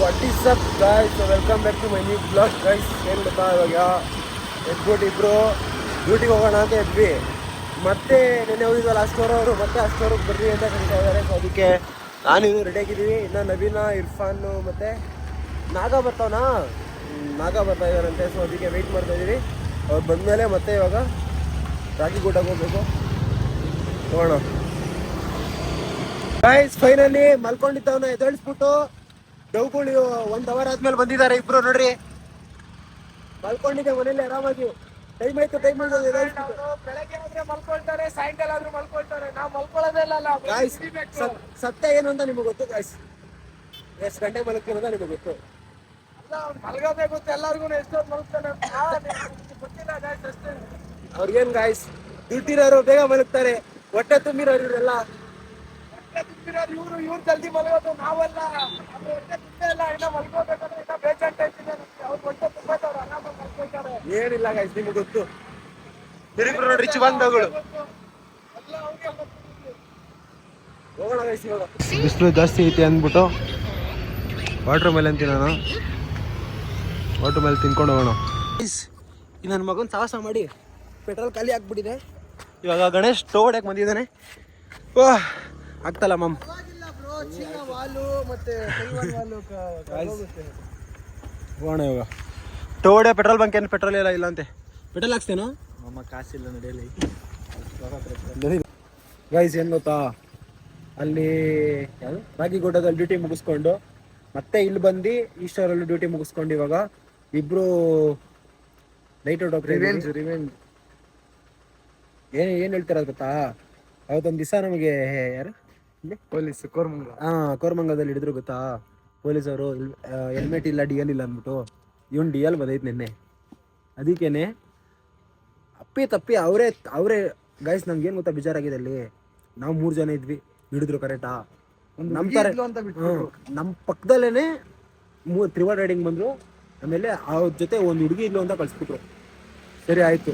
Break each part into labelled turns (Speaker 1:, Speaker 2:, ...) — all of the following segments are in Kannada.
Speaker 1: What is up guys, welcome back to my new blog guys. ಏನು ಗೊತ್ತಾ, ಇವಾಗ ಎದ್ಬಿಟ್ಟು ಇಬ್ಬರು ಡ್ಯೂಟಿಗೆ ಹೋಗೋಣ ಅಂತ ಎದ್ವಿ. ಮತ್ತೆ ನೆನ್ನೆ ಹೋಗಿದ್ವಲ್ಲ ಅಷ್ಟೋರು, ಅವರು ಮತ್ತೆ ಅಷ್ಟೋರಿಗೆ ಬರ್ರಿ ಅಂತ ಕರೀತಾ ಇದ್ದಾರೆ. ಸೊ ಅದಕ್ಕೆ ನಾನು ಇನ್ನು ರೆಡಿ ಆಗಿದ್ದೀವಿ. ಇನ್ನು ನವೀನ, ಇರ್ಫಾನು ಮತ್ತು ನಾಗ ಬರ್ತಾವನಾ, ನಾಗ ಬರ್ತಾ ಇದ್ದಾರಂತೆ. ಸೊ ಅದಕ್ಕೆ ವೆಯ್ಟ್ ಮಾಡ್ತಾ ಇದ್ದೀವಿ. ಅವ್ರು ಬಂದಮೇಲೆ ಮತ್ತೆ ಇವಾಗ ರಾಗಿ ಗುಡ್ಡಕ್ಕೆ ಹೋಗ್ಬೇಕು. ಹೋಗೋಣ ಗೈಸ್. ಫೈನಲಿ ಮಲ್ಕೊಂಡಿದ್ದವನ್ನ ಎದ್ದೇಳಿಸ್ಬಿಟ್ಟು ಡೌಗುಳಿ 1 ಅವರ್ ಆದ್ಮೇಲೆ ಬಂದಿದ್ದಾರೆ ಇಬ್ರು. ನೋಡ್ರಿ, ಮಲ್ಕೊಂಡಿದ್ದೆ ಮನೇಲಿ ಆರಾಮಾಗಿ. ಟೈಮ್ ಆಯ್ತು.
Speaker 2: ಬೆಳಗ್ಗೆ ಆದ್ರೆ ಮಲ್ಕೊಳ್ತಾರೆ, ಸಾಯಂಕಾಲ ಆದ್ರೂ ಮಲ್ಕೊಳ್ತಾರೆ. ನಾವು ಮಲ್ಕೊಳ್ಳೋದಿಲ್ಲ
Speaker 1: ಗಾಯ್ಸ್. ಸತ್ಯ ಏನು ಅಂತ ನಿಮಗೆ ಗೊತ್ತು ಗಾಯ್ಸ್? ಎಷ್ಟು ಗಂಟೆಗೆ ಮಲಗ್ತೀನಿ ಅಂತ ನಿಮಗೆ ಗೊತ್ತು?
Speaker 2: ಮಲ್ಗೋದೇ ಗೊತ್ತು ಎಲ್ಲರಿಗೂ, ಎಷ್ಟೊತ್ತು ಮಲ್ಗ್ತಾನೆ ಗೊತ್ತಿಲ್ಲ ಗಾಯ್ಸ್ ಅಷ್ಟೇ.
Speaker 1: ಅವ್ರಿಗೇನು ಗಾಯ್ಸ್, ದುಡ್ಡಿರೋರು ಬೇಗ ಮಲಗ್ತಾರೆ, ಹೊಟ್ಟೆ ತುಂಬಿರೋರು ಇವರೆಲ್ಲ.
Speaker 2: ಇವ್ರು ಜಲ್ದಿ ಮಲಗೋದು, ನಾವಲ್ಲ. ಹೊಟ್ಟೆ ತುಂಬೇ ಇಲ್ಲ, ಇನ್ನ ಮಲ್ಕೋಬೇಕಂದ್ರೆ ಇನ್ನ ಬೇಜಾನ್ ಟೈಪ್ ಇದೆ. ಅವ್ರು ಹೊಟ್ಟೆ ತುಂಬಾದವ್ರು ಆರಾಮಾಗಿ ಮಲ್ಕೊಳ್ತಾರೆ.
Speaker 1: ಏನಿಲ್ಲ ಗಾಯ್ಸ್, ನಿಮ್ಗೆ ಗೊತ್ತು. ತಿರುಗ್ರು ನೋಡ್ರಿ, ಚಿವಂದಗಳು. ಹೋಗೋಣ ಗಾಯ್ಸ್ ಇವಾಗ. ಬಿಸಿಲು ಜಾಸ್ತಿ ಐತಿ ಅಂದ್ಬಿಟ್ಟು ವಾಟ್ರ್ ಮೇಲೆ ಅಂತೀನಿ ನಾನು. ವಾಟ್ರ್ ಮೇಲೆ ತಿನ್ಕೊಂಡು ಹೋಗೋಣ. ಈ ನನ್ನ ಮಗನ ಸಾಹಸ ಮಾಡಿ ಪೆಟ್ರೋಲ್ ಖಾಲಿ ಆಗ್ಬಿಟ್ಟಿದೆ. ಇವಾಗ ಗಣೇಶ್ ಟೋ ಹೊಡ್ಯಕ್ಕೆ ಬಂದಿದ್ದಾನೆ. ಓಹ್, ಆಗ್ತಲ್ಲ ಮಮ್. ಹೋಗೋಣ ಇವಾಗ. ಟೋ ಹೊಡ್ಯೋ ಪೆಟ್ರೋಲ್ ಬಂಕ್ ಏನು ಪೆಟ್ರೋಲ್ ಇಲ್ಲ ಅಂತೆ. ಪೆಟ್ರೋಲ್ ಹಾಕ್ಸ್ತೇನೋ ಮಮ್ಮ, ಕಾಸಿಲ್ಲ ನಡೆಯಲಿ ಗೈಸ್. ಏನು ಗೊತ್ತಾ, ಅಲ್ಲಿ ರಾಗಿಗುಡ್ಡದಲ್ಲಿ ಡ್ಯೂಟಿ ಮುಗಿಸ್ಕೊಂಡು ಮತ್ತೆ ಇಲ್ಲಿ ಬಂದು ಈಸ್ಟರಲ್ಲಿ ಡ್ಯೂಟಿ ಮುಗಿಸ್ಕೊಂಡು ಇವಾಗ ಇಬ್ರು ನೈಟ್ ಔಟ್ ಹೋಗ್ತಾರೆ. ಏನು ಹೇಳ್ತಾರ ಗೊತ್ತಾ, ಅವತ್ತೊಂದು ದಿವಸ ನಮಗೆ ಯಾರು
Speaker 2: ಪೊಲೀಸ್
Speaker 1: ಕೋರಮಂಗಲದಲ್ಲಿ ಹಿಡಿದ್ರು ಗೊತ್ತಾ ಪೊಲೀಸವರು. ಹೆಲ್ಮೆಟ್ ಇಲ್ಲ, ಡಿ ಎಲ್ ಇಲ್ಲ ಅಂದ್ಬಿಟ್ಟು. ಇವನು ಡಿ ಎಲ್ ಬಂದೈತೆ ನಿನ್ನೆ. ಅದಕ್ಕೇನೆ ತಪ್ಪಿ ಅವರೇ ಗೈಸ್. ನಮ್ಗೆ ಏನು ಗೊತ್ತಾ ಬೇಜಾರಾಗಿದೆ, ಅಲ್ಲಿ ನಾವು 3 ಜನ ಇದ್ವಿ, ಹಿಡಿದ್ರು ಕರೆಕ್ಟಾ. ನಮ್ಮ ಪಕ್ಕದಲ್ಲೇನೆ 3 ತ್ರಿವಲ್ ರೈಡಿಂಗ್ ಬಂದ್ರು. ಆಮೇಲೆ ಅವ್ರ ಜೊತೆ ಒಂದು ಹುಡುಗಿ ಇದ್ಲು ಅಂತ ಕಳಿಸ್ಬಿಟ್ರು. ಸರಿ ಆಯ್ತು,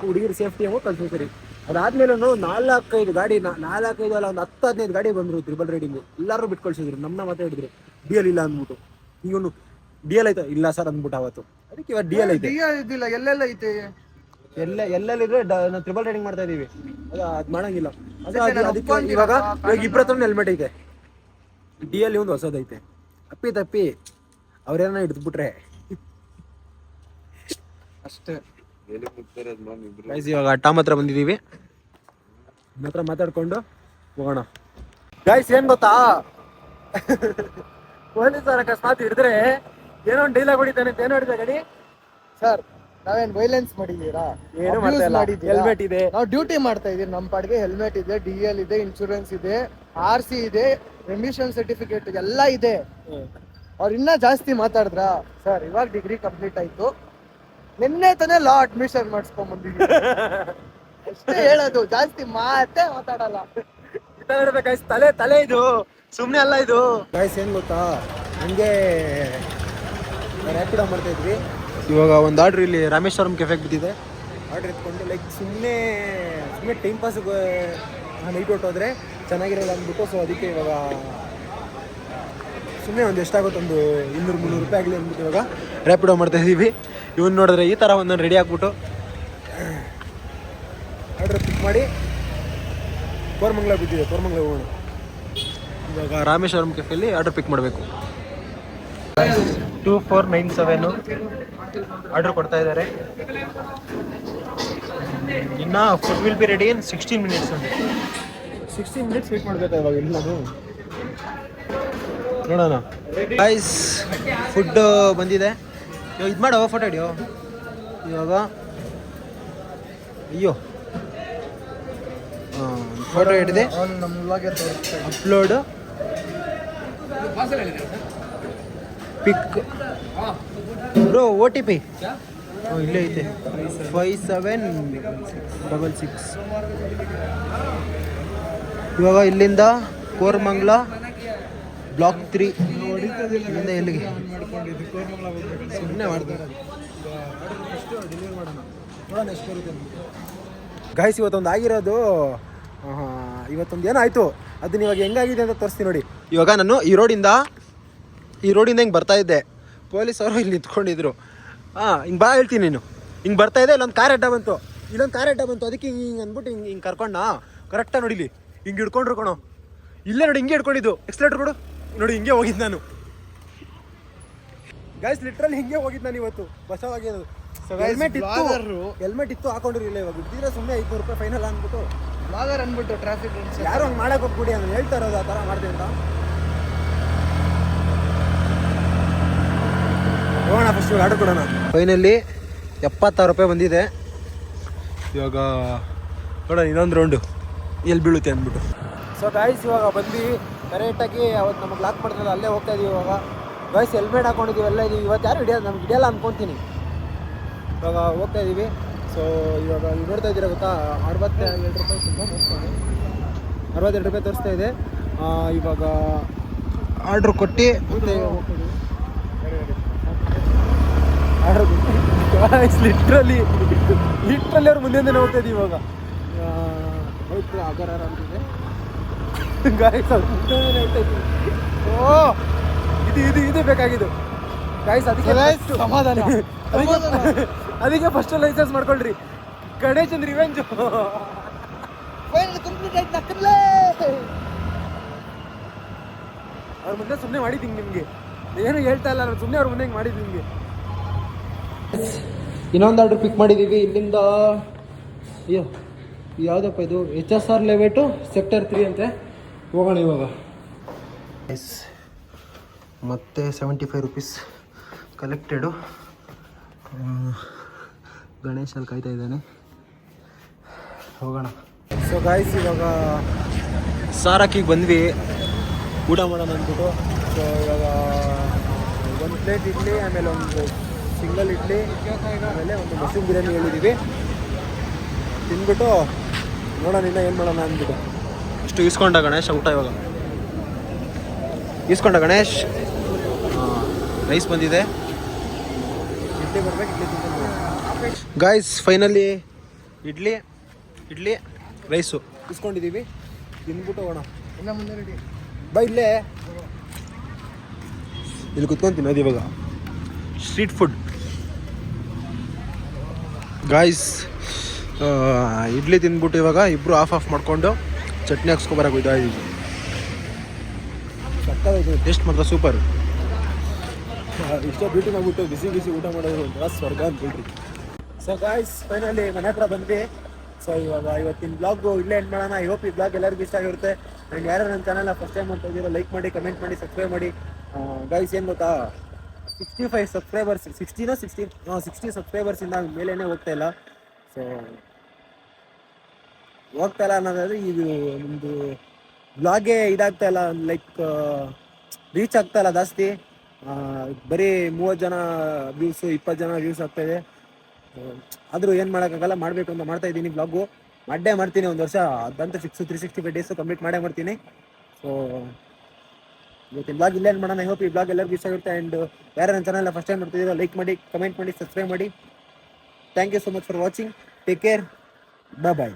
Speaker 1: ಹುಡುಗಿರ ಸೇಫ್ಟಿ ಏನೋ ಕಳ್ಸೋ. ಸರಿ, ಅದಾದ್ಮೇಲೆ 4-5 ಗಾಡಿ, 4-5 ಅಲ್ಲ, ಒಂದು 10-15 ಗಾಡಿ ಬಂದ್ರು ತ್ರಿಬಲ್ ರೈಡಿಂಗು. ಎಲ್ಲರೂ ಬಿಟ್ಟು ಕಳ್ಸಿದ್ರು. ನಮ್ಮನ್ನ ಮಾತಾಡಿದ್ರು ಡಿ ಎಲ್ ಇಲ್ಲ ಅಂದ್ಬಿಟ್ಟು. ಇವನು ಡಿ ಎಲ್ ಆಯ್ತು ಇಲ್ಲ ಸರ್ ಅಂದ್ಬಿಟ್ಟು ಅವತ್ತು. ಅದಕ್ಕೆ ಇವಾಗ ಡಿ ಎಲ್ ಐತೆ.
Speaker 2: ಎಲ್ಲೆಲ್ಲ ಐತೆ,
Speaker 1: ಎಲ್ಲೆಲ್ಲಿದ್ರೆ ನಾವು ತ್ರಿಬಲ್ ರೈಡಿಂಗ್ ಮಾಡ್ತಾ ಇದೀವಿ. ಅದು ಮಾಡಂಗಿಲ್ಲ. ಅದಕ್ಕೆ ಇವಾಗ ಇಬ್ಬರ ಹತ್ರ ಹೆಲ್ಮೆಟ್ ಐತೆ, ಡಿ ಎಲ್ ಒಂದು ಹೊಸದೈತೆ. ತಪ್ಪಿ ಅವ್ರೇನ ಹಿಡಿದ್ಬಿಟ್ರೆ
Speaker 2: ಅಷ್ಟೇ.
Speaker 1: ಇವಾಗ ಟಾಮ್ ಹತ್ರ ಬಂದಿದ್ದೀವಿ. ನಿಮ್ಮ ಹತ್ರ ಮಾತಾಡ್ಕೊಂಡು ಹೋಗೋಣ ಗೈಸ್. ಏನ್ ಗೊತ್ತಾ, ಪೊಲೀಸರ ಅಕಸ್ಮಾತ್ ಹಿಡಿದ್ರೆ ಏನೋ ಒಂದು ಡೈಲಾಗ್ ಹೊಡಿತಾನೆ ಅಂತ. ಏನು ಹೊಡಿತಾ ಗಾಡಿ
Speaker 2: ಸರ್? ನಾವೇನ್ ವೈಲೆನ್ಸ್ ಮಾಡಿದೀರಾ?
Speaker 1: ಏನು ಮಾಡಿದ್ದೀರಾ? ಹೆಲ್ಮೆಟ್ ಇದೆ,
Speaker 2: ನಾವು ಡ್ಯೂಟಿ ಮಾಡ್ತಾ ಇದೀವಿ. ನಮ್ಮ ಪಾಡಿಗೆ ಹೆಲ್ಮೆಟ್ ಇದೆ, ಡಿ ಎಲ್ ಇದೆ, ಇನ್ಶೂರೆನ್ಸ್ ಇದೆ, RC ಇದೆ, ಎಮಿಷನ್ ಸರ್ಟಿಫಿಕೇಟ್ ಎಲ್ಲ ಇದೆ. ಅವ್ರು ಇನ್ನ ಜಾಸ್ತಿ ಮಾತಾಡಿದ್ರ? ಸರ್ ಇವಾಗ ಡಿಗ್ರಿ ಕಂಪ್ಲೀಟ್ ಆಯ್ತು, ನಿನ್ನೆ ತಾನೇ ಲಾ ಅಡ್ಮಿಷನ್ ಮಾಡಿಸ್ಕೊಂಡ್ ಬಂದಿದ್ದೀವಿ ಅಷ್ಟೇ ಹೇಳೋದು, ಜಾಸ್ತಿ ಮಾತಾಡಲ್ಲ.
Speaker 1: ತಲೆ ಇದು ಸುಮ್ನೆ ಅಲ್ಲ ಇದು ಗೈಸ್. ಏನ್ ಗೊತ್ತಾ, ಹಂಗೆ ರ್ಯಾಪಿಡೋ ಮಾಡ್ತಾ ಇದ್ವಿ. ಇವಾಗ ಒಂದು ಆರ್ಡ್ರ್ ಇಲ್ಲಿ ರಾಮೇಶ್ವರಂ ಕೆಫೆಗೆ ಬಿದ್ದಿದೆ. ಆರ್ಡ್ರ್ ಎತ್ಕೊಂಡು ಲೈಕ್ ಸುಮ್ಮನೆ ಟೈಮ್ ಪಾಸ್ಗೆ ನೈಟ್ ಹೊಟ್ಟೋದ್ರೆ ಚೆನ್ನಾಗಿರೋಲ್ಲ ಅಂದ್ಬಿಟ್ಟು. ಸೊ ಅದಕ್ಕೆ ಇವಾಗ ಸುಮ್ಮನೆ ಒಂದು ಎಷ್ಟಾಗುತ್ತೆ, ಒಂದು 200-300 ರೂಪಾಯಿ ಆಗಲಿ ಅಂದ್ಬಿಟ್ಟು ಇವಾಗ ರ್ಯಾಪಿಡೋ ಮಾಡ್ತಾ ಇದ್ದೀವಿ. ಇವನು ನೋಡಿದ್ರೆ ಈ ಥರ ಒಂದೊಂದು ರೆಡಿ ಹಾಕ್ಬಿಟ್ಟು ಆರ್ಡ್ರ್ ಪಿಕ್ ಮಾಡಿ ಕೋರಮಂಗಲ ಬಿದ್ದಿದೆ. ಕೋರಮಂಗಲ ಹೋಗೋಣ. ಇವಾಗ ರಾಮೇಶ್ವರಂ ಕೆಫೆಯಲ್ಲಿ ಆರ್ಡ್ರ್ ಪಿಕ್ ಮಾಡಬೇಕು. 2497 ಆರ್ಡ್ರ್ ಕೊಡ್ತಾ ಇದ್ದಾರೆ. ಇನ್ನು food will be ready in 16 minutes ಅಂತ. 16 ಮಿನಿಟ್ಸ್ ವೇಟ್ ಮಾಡಬೇಕಾ ಇವಾಗ ಎಲ್ಲನೂ? ನೋಡೋಣ ಗೈಸ್. ಫುಡ್ ಬಂದಿದೆ. ಇವಾಗ ಇದು ಮಾಡೋ ಫೋಟೋ ಹಿಡಿಯೋ. ಇವಾಗ ಅಯ್ಯೋ ಫೋಟೋ ಹಿಡಿದೆ, ಅಪ್ಲೋಡ್, ಪಿಕ್ ಬ್ರೋ. OTP ಇಲ್ಲೇ ಐತೆ, 5766. ಇವಾಗ ಇಲ್ಲಿಂದ ಕೋರಮಂಗಲ ಬ್ಲಾಕ್ 3 ಇಲ್ಲಿಂದ ಎಲ್ಲಿಗೆ ಸುಮ್ಮನೆ ಮಾಡ್ತಾರೆ. ಗೈಸ್, ಇವತ್ತೊಂದು ಆಗಿರೋದು, ಇವತ್ತೊಂದು ಏನಾಯಿತು ಅದನ್ನ ಇವಾಗ ಹೆಂಗಾಗಿದೆ ಅಂತ ತೋರಿಸ್ತೀನಿ ನೋಡಿ. ಇವಾಗ ನಾನು ಈ ರೋಡಿಂದ ಈ ರೋಡಿಂದ ಹಿಂಗೆ ಬರ್ತಾ ಇದ್ದೆ, ಪೊಲೀಸವರು ಇಲ್ಲಿ ನಿಂತ್ಕೊಂಡಿದ್ರು. ಹಿಂಗೆ ಬಾ ಹೇಳ್ತೀನಿ ನೀನು, ಹಿಂಗೆ ಬರ್ತಾ ಇದೆ, ಇಲ್ಲೊಂದು ಕಾರ್ ಅಡ್ಡ ಬಂತು, ಅದಕ್ಕೆ ಹಿಂಗೆ ಅಂದ್ಬಿಟ್ಟು ಹಿಂಗೆ ಕರ್ಕೊಂಡ ಕರೆಕ್ಟಾಗಿ ನೋಡಿಲಿ ಹಿಂಗೆ ಹಿಡ್ಕೊಂಡ್ರು ಕಣೋ, ಇಲ್ಲೇ ನೋಡಿ ಹಿಂಗೆ ಹಿಡ್ಕೊಂಡಿದ್ದು, ಎಕ್ಸ್ಲೇಟರ್ ಕೊಡು ನೋಡಿ, ಹಿಂಗೆ ಹೋಗಿದ್ದು ನಾನು ಗೈಸ್, ಲಿಟ್ರಲಿ ಹಿಂಗೆ ಹೋಗಿದ್ದು ನಾನು ಇವತ್ತು ಬಸವಾಗಿ. ಹೆಲ್ಮೆಟ್ ಇತ್ತು ಹಾಕೊಂಡಿರಲಿಲ್ಲ, ಇವಾಗ ಇದ್ದಿದ್ರೆ ಸುಮ್ಮನೆ 500 ರೂಪಾಯಿ ಫೈನಲ್ ಅಂದ್ಬಿಟ್ಟು
Speaker 2: ಬ್ಲಾಗರ್ ಅಂದ್ಬಿಟ್ಟು ಟ್ರಾಫಿಕ್
Speaker 1: ಯಾರು ಹಂಗೆ ಮಾಡಕ್ಕೆ ಹೋಗ್ಬಿಡಿ ಅಂತ ಹೇಳ್ತಾ ಇರೋದು, ಆ ಥರ ಮಾಡ್ತೀನಿ ಅಂತ. ಹೋಗೋಣ ಫಸ್ಟ್ ಆರ್ಡರ್ ಕೊಡೋಣ. ಫೈನಲ್ಲಿ 76 ರೂಪಾಯಿ ಬಂದಿದೆ. ಇವಾಗ ನೋಡೋಣ ಇನ್ನೊಂದು ರೌಂಡು ಎಲ್ಲಿ ಬೀಳುತ್ತೆ ಅಂದ್ಬಿಟ್ಟು. ಸೊ ಗಾಯ್ಸ್ ಇವಾಗ ಬಂದು ಕರೆಕ್ಟಾಗಿ ಅವತ್ತು ನಮಗೆ ಲಾಕ್ ಮಾಡ್ತಾರಲ್ಲ ಅಲ್ಲೇ ಹೋಗ್ತಾ ಇದೀವಿ. ಇವಾಗ ಗಾಯ್ಸ್ ಹೆಲ್ಮೆಟ್ ಹಾಕೊಂಡಿದ್ದೀವಿ, ಎಲ್ಲ ಇದೀವಿ. ಇವತ್ತು ಯಾರು ನಮ್ಗೆ ಹಿಡಿಯಲ್ಲ ಅಂದ್ಕೊತೀನಿ. ಇವಾಗ ಹೋಗ್ತಾ ಇದ್ದೀವಿ. ಸೊ ಇವಾಗ ನೋಡ್ತಾ ಇದ್ದೀರಾ ಗೊತ್ತಾ, 62 ರೂಪಾಯಿ ತುಂಬ ತೋರಿಸ್ತಾನೆ, 62 ರೂಪಾಯಿ ತೋರಿಸ್ತಾ ಇದೆ. ಇವಾಗ ಆರ್ಡ್ರ್ ಕೊಟ್ಟು ಆರ್ಡ್ರ್ ಲಿಟ್ರಲಿ ಅವ್ರು ಮುಂದೆ ಹೋಗ್ತಾ ಇದೀವಿ. ಇವಾಗ ಹೋಯ್ತು ಆಗಾರ ಅಂತಿದೆ ಗಾಯ್ಸ್, ಹೇಳ್ತಾ ಇದ್ದೀವಿ. ಓ ಇದು ಬೇಕಾಗಿದ್ದು ಗಾಯ್ಸ್, ಅದಕ್ಕೆ
Speaker 2: ಸಮಾಧಾನ
Speaker 1: ಅದಕ್ಕೆ ಫಸ್ಟ್ ಲೈಸೆನ್ಸ್ ಮಾಡ್ಕೊಳ್ರಿ. ಗಣೇಶನ್ ರಿವೆಂಜ್ ಅವ್ರ ಮುಂದೆ ಸುಮ್ಮನೆ ಮಾಡಿದ್ದೀನಿ ನಿಮಗೆ, ಏನು ಹೇಳ್ತಾ ಇಲ್ಲ, ನಾನು ಸುಮ್ಮನೆ ಅವ್ರ ಮುಂದೆ ಹಿಂಗೆ ಮಾಡಿದ್ದೀನಿ ನಿಮಗೆ. ಇನ್ನೊಂದು ಆರ್ಡ್ರ್ ಪಿಕ್ ಮಾಡಿದ್ದೀವಿ ಇಲ್ಲಿಂದ. ಅಯ್ಯೋ ಯಾವುದಪ್ಪ ಇದು, HSR ಲೆವೆಟು ಸೆಕ್ಟರ್ 3 ಅಂತೆ. ಹೋಗೋಣ ಇವಾಗ. ಮತ್ತೆ 75 ರೂಪೀಸ್ ಕಲೆಕ್ಟೆಡು. ಗಣೇಶ್ ಅಲ್ಲಿ ಕಾಯ್ತಾ ಇದ್ದಾನೆ, ಹೋಗೋಣ. ಸೊ ಗಾಯ್ಸ್ ಇವಾಗ ಸಾರಕ್ಕಿಗೆ ಬಂದ್ವಿ ಊಟ ಮಾಡೋಣ ಅಂದ್ಬಿಟ್ಟು. ಸೊ ಇವಾಗ ಒಂದು ಪ್ಲೇಟ್ ಇಡ್ಲಿ, ಆಮೇಲೆ ಒಂದು ಸಿಂಗಲ್ ಇಡ್ಲಿ, ಆಮೇಲೆ ಒಂದು ಮಶ್ರೂಮ್ ಬಿರಿಯಾನಿ ಹೇಳಿದ್ದೀವಿ. ತಿಂದ್ಬಿಟ್ಟು ನೋಡೋಣ ಇನ್ನು ಏನು ಮಾಡೋಣ ಅಂದ್ಬಿಟ್ಟು. ಇಷ್ಟು ಇಸ್ಕೊಂಡ ಗಣೇಶ್ ಊಟ. ಇವಾಗ ಇಸ್ಕೊಂಡ ಗಣೇಶ್. ರೈಸ್ ಬಂದಿದೆ, ಇಡ್ಲಿ ಬರ್ಬೇಕು, ಇಡ್ಲಿ ತಿಂತೀನಿ ಗಾಯ್ಸ್. ಫೈನಲಿ ಇಡ್ಲಿ ರೈಸು ಇಸ್ಕೊಂಡಿದ್ದೀವಿ, ತಿಂದ್ಬಿಟ್ಟು ಹೋಗೋಣ.
Speaker 2: ಇನ್ನ ಮುಂದೆ ರೆಡಿ
Speaker 1: ಬಾ, ಇಲ್ಲೇ ಇಲ್ಲಿ ಕುತ್ಕೊಂಡು ತಿನ್ನೋದು ಇವಾಗ. Street food guys. ಇಡ್ಲಿ ತಿಂದ್ಬಿಟ್ಟು ಇವಾಗ ಇಬ್ಬರು ಆಫ್ ಮಾಡಿಕೊಂಡು ಚಟ್ನಿ ಹಾಕ್ಸ್ಕೊಬರಕ್ಕೆ ಇದಾಗಿದ್ದೀವಿ. ಸಕ್ಕತ್ತಾಗಿದೆ, ಟೇಸ್ಟ್ ಮಾತ್ರ ಸೂಪರ್. ಇಷ್ಟೋ ಬ್ಯೂಟಿ ಮಾಡಿಬಿಟ್ಟು ಬಿಸಿ ಊಟ ಮಾಡೋದು ಒಂಥರ ಸ್ವರ್ಗ ಅಂದ್ಬಿಟ್ರಿ. ಸೊ ಗಾಯ್ಸ್ ಫೈನಲಿ ಮನೆ ಹತ್ರ ಬಂದ್ವಿ. ಸೊ ಇವಾಗ ಇವತ್ತಿನ ಬ್ಲಾಗು ಇಲ್ಲೇ ಎಂಡ್ ಮಾಡೋಣ. ಐ ಹೋಪ್ ಈ ಬ್ಲಾಗ್ ಎಲ್ಲರಿಗೂ ಇಷ್ಟ ಆಗಿರುತ್ತೆ. ಆ್ಯಂಡ್ ಯಾರು ನನ್ನ ಚಾನಲ್ನ ಫಸ್ಟ್ ಟೈಮ್ ಅಂತ ಇದ್ದೀರೋ ಲೈಕ್ ಮಾಡಿ, ಕಮೆಂಟ್ ಮಾಡಿ, ಸಬ್ಸ್ಕ್ರೈಬ್ ಮಾಡಿ. ಗಾಯ್ಸ್ ಏನು ಗೊತ್ತಾ, 65 ಸಬ್ಸ್ಕ್ರೈಬರ್ಸ್, 60 ಸಬ್ಸ್ಕ್ರೈಬರ್ಸಿಂದ ಮೇಲೇ ಹೋಗ್ತಾ ಇಲ್ಲ. ಸೊ ಹೋಗ್ತಾ ಇಲ್ಲ ಅನ್ನೋದಾದ್ರೆ ಇದು ನಿಮ್ಮದು ಬ್ಲಾಗೇ ಇದಾಗ್ತಾ ಇಲ್ಲ, ಲೈಕ್ ರೀಚ್ ಆಗ್ತಾ ಇಲ್ಲ ಜಾಸ್ತಿ. ಬರೀ 30 ಜನ ವ್ಯೂಸು, 20 ಜನ ವ್ಯೂಸ್ ಆಗ್ತಾಯಿದೆ. ಆದರೂ ಏನು ಮಾಡೋಕ್ಕಾಗಲ್ಲ, ಮಾಡಬೇಕು ಅಂತ ಮಾಡ್ತಾ ಇದ್ದೀನಿ. ಬ್ಲಾಗು ಮಾಡ್ತೀನಿ ಒಂದು ವರ್ಷ, ಅದಂತ 365 ಡೇಸು ಕಂಪ್ಲೀಟ್ ಮಾಡ್ತೀನಿ. ಸೊ ಇವತ್ತಿನ ಬ್ಲಾಗ್ ಇಲ್ಲೇನು ಮಾಡೋಣ. ಐ ಹೋಪ್ ಈ ಬ್ಲಾಗ್ ಎಲ್ಲರಿಗೂ ಇಷ್ಟ ಆಗುತ್ತೆ. ಆ್ಯಂಡ್ ಯಾರು ನನ್ನ ಚಾನಲ್ನ ಫಸ್ಟ್ ಟೈಮ್ ಮಾಡ್ತಿದ್ದೀರೋ ಲೈಕ್ ಮಾಡಿ, ಕಮೆಂಟ್ ಮಾಡಿ, ಸಬ್ಸ್ಕ್ರೈಬ್ ಮಾಡಿ. Thank you so much for watching. Take care, bye.